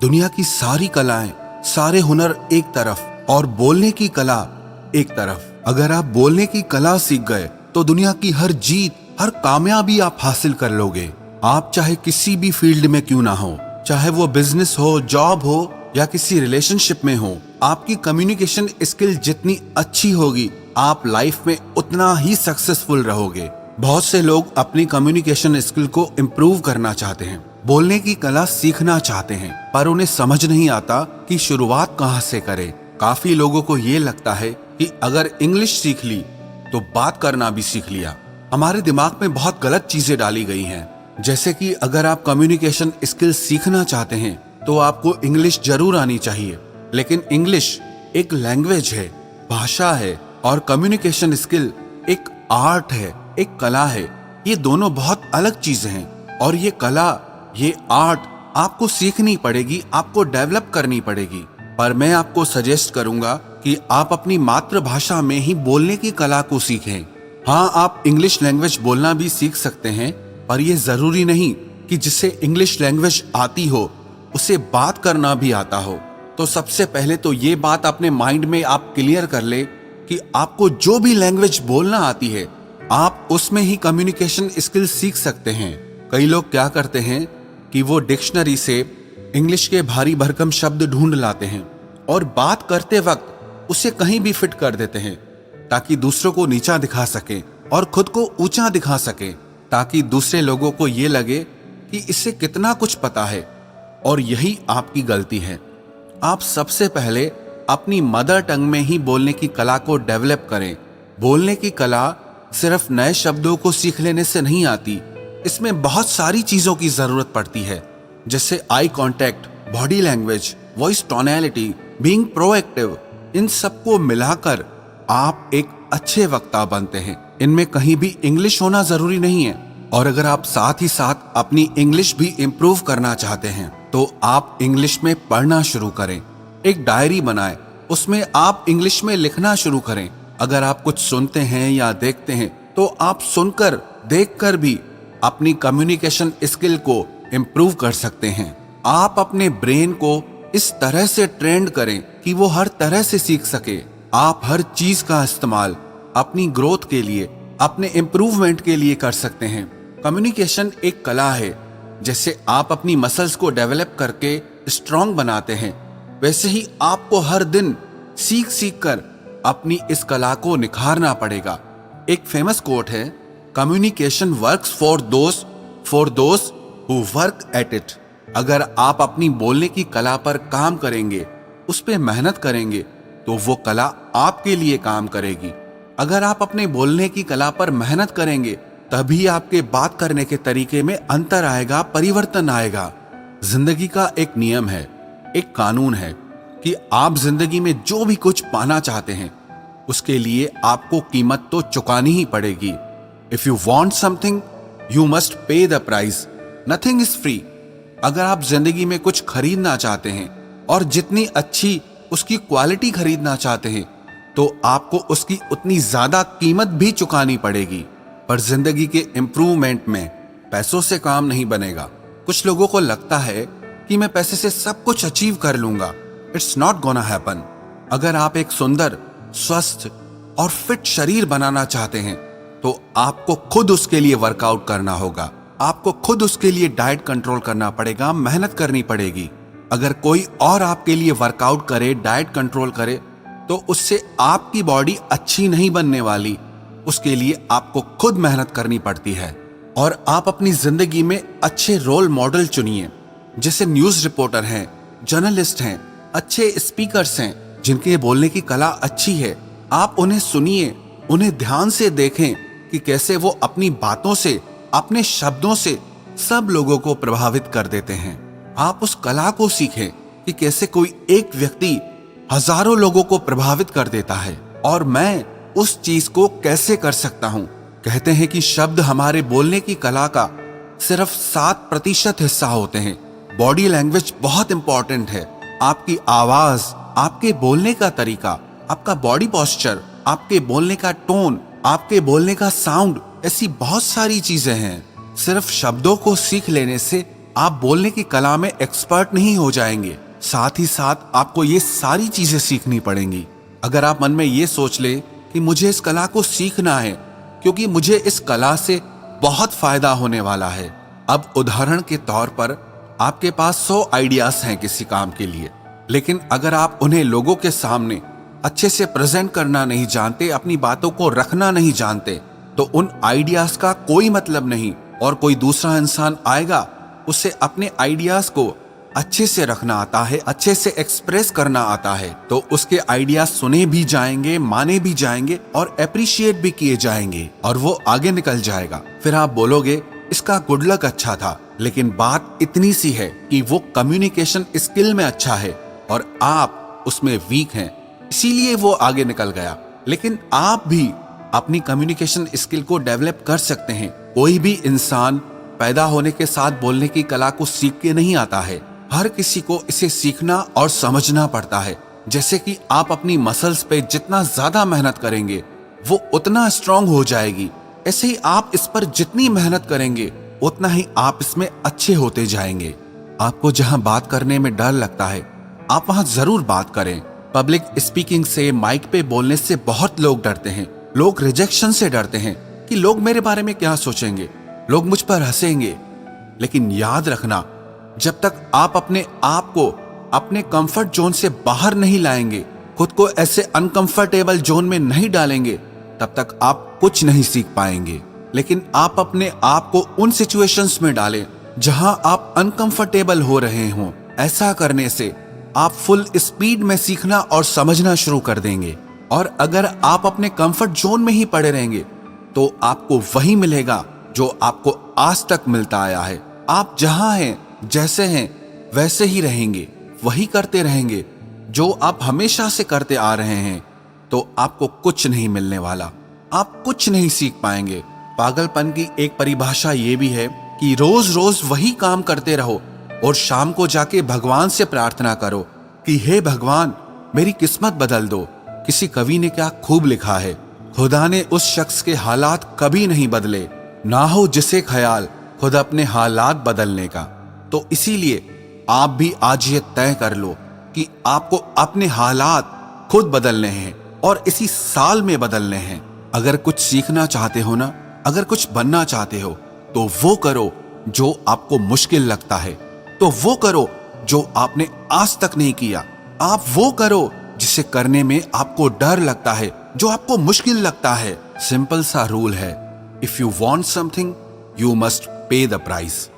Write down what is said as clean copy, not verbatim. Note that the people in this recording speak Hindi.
दुनिया की सारी कलाएं, सारे हुनर एक तरफ और बोलने की कला एक तरफ। अगर आप बोलने की कला सीख गए तो दुनिया की हर जीत, हर कामयाबी आप हासिल कर लोगे। आप चाहे किसी भी फील्ड में क्यों ना हो, चाहे वो बिजनेस हो, जॉब हो या किसी रिलेशनशिप में हो, आपकी कम्युनिकेशन स्किल जितनी अच्छी होगी, आप लाइफ में उतना ही सक्सेसफुल रहोगे। बहुत से लोग अपनी कम्युनिकेशन स्किल को इम्प्रूव करना चाहते हैं, बोलने की कला सीखना चाहते हैं, पर उन्हें समझ नहीं आता कि शुरुआत कहाँ से करें। काफी लोगों को ये लगता है कि अगर इंग्लिश सीख ली तो बात करना भी सीख लिया। हमारे दिमाग में बहुत गलत चीजें डाली गई हैं, जैसे कि अगर आप कम्युनिकेशन स्किल सीखना चाहते हैं तो आपको इंग्लिश जरूर आनी चाहिए। लेकिन इंग्लिश एक लैंग्वेज है, भाषा है, और कम्युनिकेशन स्किल एक आर्ट है, एक कला है। ये दोनों बहुत अलग चीजें हैं, और ये कला, ये आर्ट आपको सीखनी पड़ेगी, आपको डेवलप करनी पड़ेगी। पर मैं आपको सजेस्ट करूंगा कि आप अपनी मातृभाषा में ही बोलने की कला को सीखें। हाँ, आप इंग्लिश लैंग्वेज बोलना भी सीख सकते हैं, पर यह जरूरी नहीं कि जिसे इंग्लिश लैंग्वेज आती हो उसे बात करना भी आता हो। तो सबसे पहले तो ये बात अपने माइंड में आप क्लियर कर ले कि आपको जो भी लैंग्वेज बोलना आती है, आप उसमें ही कम्युनिकेशन स्किल सीख सकते हैं। कई लोग क्या करते हैं कि वो डिक्शनरी से इंग्लिश के भारी भरकम शब्द ढूंढ लाते हैं और बात करते वक्त उसे कहीं भी फिट कर देते हैं, ताकि दूसरों को नीचा दिखा सके और खुद को ऊंचा दिखा सके, ताकि दूसरे लोगों को ये लगे कि इससे कितना कुछ पता है। और यही आपकी गलती है। आप सबसे पहले अपनी मदर टंग में ही बोलने की कला को डेवलप करें। बोलने की कला सिर्फ नए शब्दों को सीख लेने से नहीं आती, इसमें बहुत सारी चीजों की जरूरत पड़ती है, जैसे eye contact, body language, voice tonality, being proactive. इन सबको मिलाकर आप एक अच्छे वक्ता बनते हैं। इनमें कहीं भी इंग्लिश होना जरूरी नहीं है। और अगर आप साथ ही साथ अपनी इंग्लिश भी इम्प्रूव करना चाहते हैं तो आप इंग्लिश में पढ़ना शुरू करें। एक डायरी बनाएं, उसमें आप इंग्लिश में लिखना शुरू करें। अगर आप कुछ सुनते हैं या देखते हैं तो आप सुनकर, देखकर भी अपनी कम्युनिकेशन स्किल को इम्प्रूव कर सकते हैं। आप अपने ब्रेन को इस तरह से ट्रेन करें कि वो हर तरह से सीख सके। आप हर चीज का इस्तेमाल अपनी ग्रोथ के लिए, अपने इम्प्रूवमेंट के लिए कर सकते हैं। कम्युनिकेशन एक कला है। जैसे आप अपनी मसल्स को डेवलप करके स्ट्रांग बनाते हैं, वैसे ही आपको हर दिन सीख सीख कर अपनी इस कला को निखारना पड़ेगा। एक फेमस कोट है, communication works for those who work at it. अगर आप अपनी बोलने की कला पर काम करेंगे, उस पे मेहनत करेंगे, तो वो कला आपके लिए काम करेगी। अगर आप अपने बोलने की कला पर मेहनत करेंगे, तभी आपके बात करने के तरीके में अंतर आएगा, परिवर्तन आएगा। जिंदगी का एक नियम है, एक कानून है कि आप जिंदगी में जो भी कुछ पाना चाहते हैं, उसके लिए आपको कीमत तो चुकानी ही पड़ेगी। If you want something you must pay the price, nothing is free. अगर आप जिंदगी में कुछ खरीदना चाहते हैं और जितनी अच्छी उसकी क्वालिटी खरीदना चाहते हैं, तो आपको उसकी उतनी ज्यादा कीमत भी चुकानी पड़ेगी। पर जिंदगी के इम्प्रूवमेंट में पैसों से काम नहीं बनेगा। कुछ लोगों को लगता है कि मैं पैसे से सब कुछ अचीव कर लूंगा। It's not gonna happen. अगर आप एक सुंदर, स्वस्थ और फिट शरीर बनाना चाहते हैं तो आपको खुद उसके लिए वर्कआउट करना होगा। आपको खुद उसके लिए डाइट कंट्रोल करना पड़ेगा, मेहनत करनी पड़ेगी। अगर कोई और आपके लिए वर्कआउट करे, डाइट कंट्रोल करे, तो उससे आपकी बॉडी अच्छी नहीं बनने वाली। उसके लिए आपको खुद मेहनत करनी पड़ती है। और आप अपनी जिंदगी में अच्छे रोल मॉडल चुनिए, जैसे न्यूज रिपोर्टर हैं, जर्नलिस्ट हैं, अच्छे स्पीकर्स हैं जिनके बोलने की कला अच्छी है। आप उन्हें सुनिए, उन्हें ध्यान से देखें कि कैसे वो अपनी बातों से, अपने शब्दों से सब लोगों को प्रभावित कर देते हैं। आप उस कला को सीखें कि कैसे कोई एक व्यक्ति हजारों लोगों को प्रभावित कर देता है, और मैं उस चीज को कैसे कर सकता हूं। कहते हैं कि शब्द हमारे बोलने की कला का सिर्फ 7% हिस्सा होते हैं। बॉडी लैंग्वेज बहुत इंपॉर्टेंट है। आपकी आवाज, आपके बोलने का तरीका, आपका बॉडी पोस्चर, आपके बोलने का टोन, आपके बोलने का साउंड, ऐसी बहुत सारी चीजें हैं। सिर्फ शब्दों को सीख लेने से आप बोलने की कला में एक्सपर्ट नहीं हो जाएंगे, साथ ही साथ आपको ये सारी चीजें सीखनी पड़ेंगी। अगर आप मन में ये सोच ले कि मुझे इस कला को सीखना है क्योंकि मुझे इस कला से बहुत फायदा होने वाला है। अब उदाहरण के तौर पर आपके पास 100 आइडियाज हैं किसी काम के लिए, लेकिन अगर आप उन्हें लोगों के सामने अच्छे से प्रेजेंट करना नहीं जानते, अपनी बातों को रखना नहीं जानते, तो उन आइडियाज का कोई मतलब नहीं। और कोई दूसरा इंसान आएगा, उसे अपने आइडियाज को अच्छे से रखना आता है, अच्छे से एक्सप्रेस करना आता है, तो उसके आइडियाज सुने भी जाएंगे, माने भी जाएंगे और अप्रिशिएट भी किए जाएंगे और वो आगे निकल जाएगा। फिर आप बोलोगे इसका गुड लक अच्छा था, लेकिन बात इतनी सी है कि वो कम्युनिकेशन स्किल में अच्छा है और आप उसमें वीक हैं, इसीलिए वो आगे निकल गया। लेकिन आप भी अपनी कम्युनिकेशन स्किल को डेवलप कर सकते हैं। कोई भी इंसान पैदा होने के साथ बोलने की कला को सीख के नहीं आता है। हर किसी को इसे सीखना और समझना पड़ता है। जैसे कि आप अपनी मसल्स पे जितना ज्यादा मेहनत करेंगे वो उतना स्ट्रांग हो जाएगी, ऐसे ही आप इस पर जितनी मेहनत करेंगे उतना ही आप इसमें अच्छे होते जाएंगे। आपको जहां बात करने में डर लगता है, आप वहां जरूर बात करें। पब्लिक स्पीकिंग से, माइक पे बोलने से बहुत लोग डरते हैं। लोग रिजेक्शन से डरते हैं कि लोग मेरे बारे में क्या सोचेंगे, लोग मुझ पर हंसेंगे। लेकिन याद रखना, जब तक आप अपने आप को अपने कंफर्ट जोन से बाहर नहीं लाएंगे, खुद को ऐसे अनकंफर्टेबल जोन में नहीं डालेंगे, तब तक आप कुछ नहीं सीख पाएंगे। लेकिन आप अपने आप को उन सिचुएशंस में डालें जहां आप अनकंफर्टेबल हो रहे हों। ऐसा करने से आप फुल स्पीड में सीखना और समझना शुरू कर देंगे। और अगर आप अपने कंफर्ट जोन में ही पड़े रहेंगे तो आपको वही मिलेगा जो आपको आज तक मिलता आया है। आप जहां हैं, जैसे हैं, वैसे ही रहेंगे, वही करते रहेंगे जो आप हमेशा से करते आ रहे हैं, तो आपको कुछ नहीं मिलने वाला, आप कुछ नहीं सीख पाएंगे। पागलपन की एक परिभाषा ये भी है कि रोज रोज वही काम करते रहो और शाम को जाके भगवान से प्रार्थना करो कि हे भगवान, मेरी किस्मत बदल दो। किसी कवि ने क्या खूब लिखा है, खुदा ने उस शख्स के हालात कभी नहीं बदले, ना हो जिसे ख्याल खुद अपने हालात बदलने का। तो इसीलिए आप भी आज ये तय कर लो कि आपको अपने हालात खुद बदलने हैं और इसी साल में बदलने हैं। अगर कुछ सीखना चाहते हो ना, अगर कुछ बनना चाहते हो, तो वो करो जो आपको मुश्किल लगता है, तो वो करो जो आपने आज तक नहीं किया। आप वो करो जिसे करने में आपको डर लगता है, जो आपको मुश्किल लगता है। सिंपल सा रूल है, if you want something you must pay the price.